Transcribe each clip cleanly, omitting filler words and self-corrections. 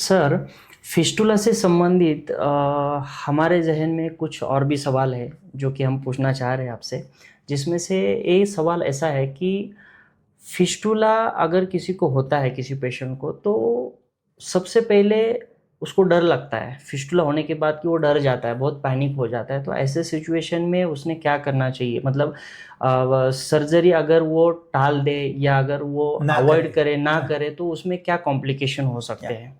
Sir, fistula से संबंधित हमारे ज़हन में कुछ और भी सवाल है जो कि हम पूछना चाह रहे हैं आपसे। जिसमें से एक सवाल ऐसा है कि फिस्टुला अगर किसी को होता है, किसी पेशेंट को, तो सबसे पहले उसको डर लगता है। फिस्टुला होने के बाद कि वो डर जाता है, बहुत पैनिक हो जाता है। तो ऐसे सिचुएशन में उसने क्या करना चाहिए? मतलब सर्जरी अगर वो टाल दे या अगर वो ना अवॉइड करे। करे, ना हाँ, करे, तो उसमें क्या कॉम्प्लिकेशन हो सकते या हैं?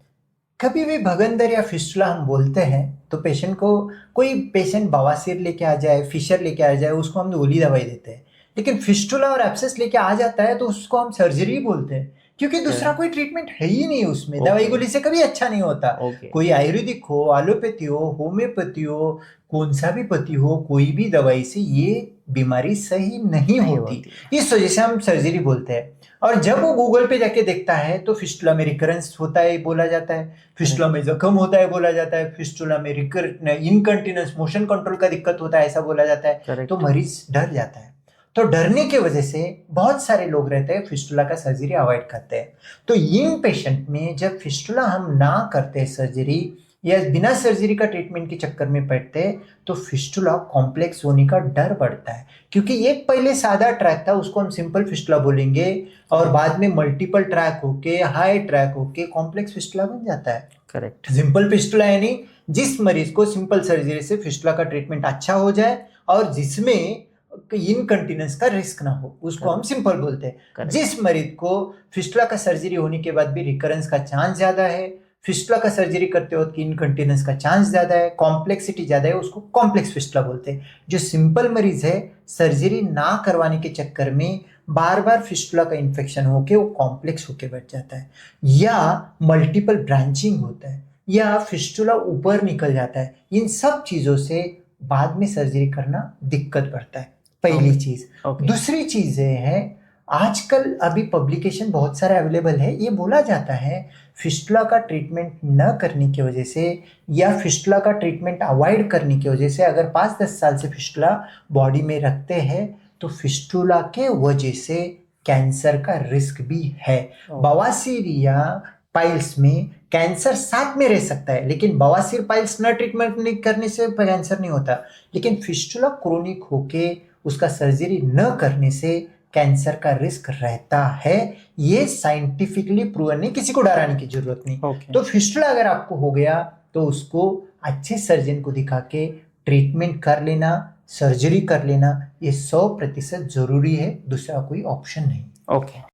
कभी भी भगंदर या फिस्टुला हम बोलते हैं तो पेशेंट को, कोई पेशेंट बवासीर लेके आ जाए, फिशर लेके आ जाए, उसको हम गोली दवाई देते हैं। लेकिन फिस्टुला और एब्सेस लेके आ जाता है तो उसको हम सर्जरी बोलते हैं, क्योंकि दूसरा कोई ट्रीटमेंट है ही नहीं उसमें। दवाई ओके, गोली से कभी अच्छा नहीं होता। ओके, कोई आयुर्वेदिक हो, एलोपैथी हो, होम्योपैथी हो, कौन सा भी पति हो, कोई भी दवाई से ये बीमारी सही नहीं नहीं होती। होती है। इस वजह से हम सर्जरी बोलते हैं। और जब वो गूगल पे जाके देखता है तो फिस्टुला में रिकरेंस होता है बोला जाता है, फिस्टुला करेक्ट, में जख्म होता है बोला जाता है, फिस्टुला में रिकर इनकंटिन्यूस मोशन कंट्रोल का दिक्कत होता है ऐसा बोला जाता है। तो करेक्ट, मरीज डर जाता है। तो डरने की वजह से बहुत सारे लोग रहते हैं फिस्टुला का सर्जरी अवॉइड करते हैं। तो इन पेशेंट में जब फिस्टुला हम ना करते सर्जरी या बिना सर्जरी का ट्रीटमेंट के चक्कर में पड़ते हैं तो फिस्टुला कॉम्प्लेक्स होने का डर बढ़ता है। क्योंकि एक पहले सादा ट्रैक था, उसको हम सिंपल फिस्टुला बोलेंगे, और करेक्ट, बाद में मल्टीपल ट्रैक होके, हाई ट्रैक होके कॉम्प्लेक्स फिस्टुला बन जाता है। करेक्ट, सिंपल फिस्टुला यानी जिस मरीज को सिंपल सर्जरी से फिस्टुला का ट्रीटमेंट अच्छा हो जाए और जिसमें इनकंटिनेंस का रिस्क ना हो, उसको हम करेक्ट, सिंपल बोलते हैं। करेक्ट, जिस मरीज को फिस्टुला का सर्जरी होने के बाद भी रिकरेंस का चांस ज्यादा है, फिस्टुला का सर्जरी करते वक्त इनकंटिनेंस का चांस ज्यादा है, कॉम्प्लेक्सिटी ज्यादा है, उसको कॉम्प्लेक्स फिस्टुला बोलते हैं। जो सिंपल मरीज है, सर्जरी ना करवाने के चक्कर में बार बार फिस्टुला का इन्फेक्शन होके वो कॉम्प्लेक्स होके बैठ जाता है, या मल्टीपल ब्रांचिंग होता है, या फिस्टुला ऊपर निकल जाता है। इन सब चीजों से बाद में सर्जरी करना दिक्कत पड़ता है, पहली ओके, चीज। ओके, दूसरी चीज ये है, आजकल अभी पब्लिकेशन बहुत सारे अवेलेबल है, ये बोला जाता है फिस्टुला का ट्रीटमेंट न करने की वजह से या फिस्टुला का ट्रीटमेंट अवॉइड करने की वजह से अगर 5-10 साल से फिस्टुला बॉडी में रखते हैं तो फिस्टुला के वजह से कैंसर का रिस्क भी है। ओके, बवासीर या पाइल्स में कैंसर साथ में रह सकता है, लेकिन बवासीर पाइल्स न ट्रीटमेंट नहीं करने से कैंसर नहीं होता। लेकिन फिस्टुला क्रोनिक होके उसका सर्जरी न करने से कैंसर का रिस्क रहता है। ये साइंटिफिकली प्रूवन नहीं, किसी को डराने की जरूरत नहीं। ओके, तो फिस्टुला अगर आपको हो गया तो उसको अच्छे सर्जन को दिखा के ट्रीटमेंट कर लेना, सर्जरी कर लेना, ये 100% जरूरी है, दूसरा कोई ऑप्शन नहीं। ओके।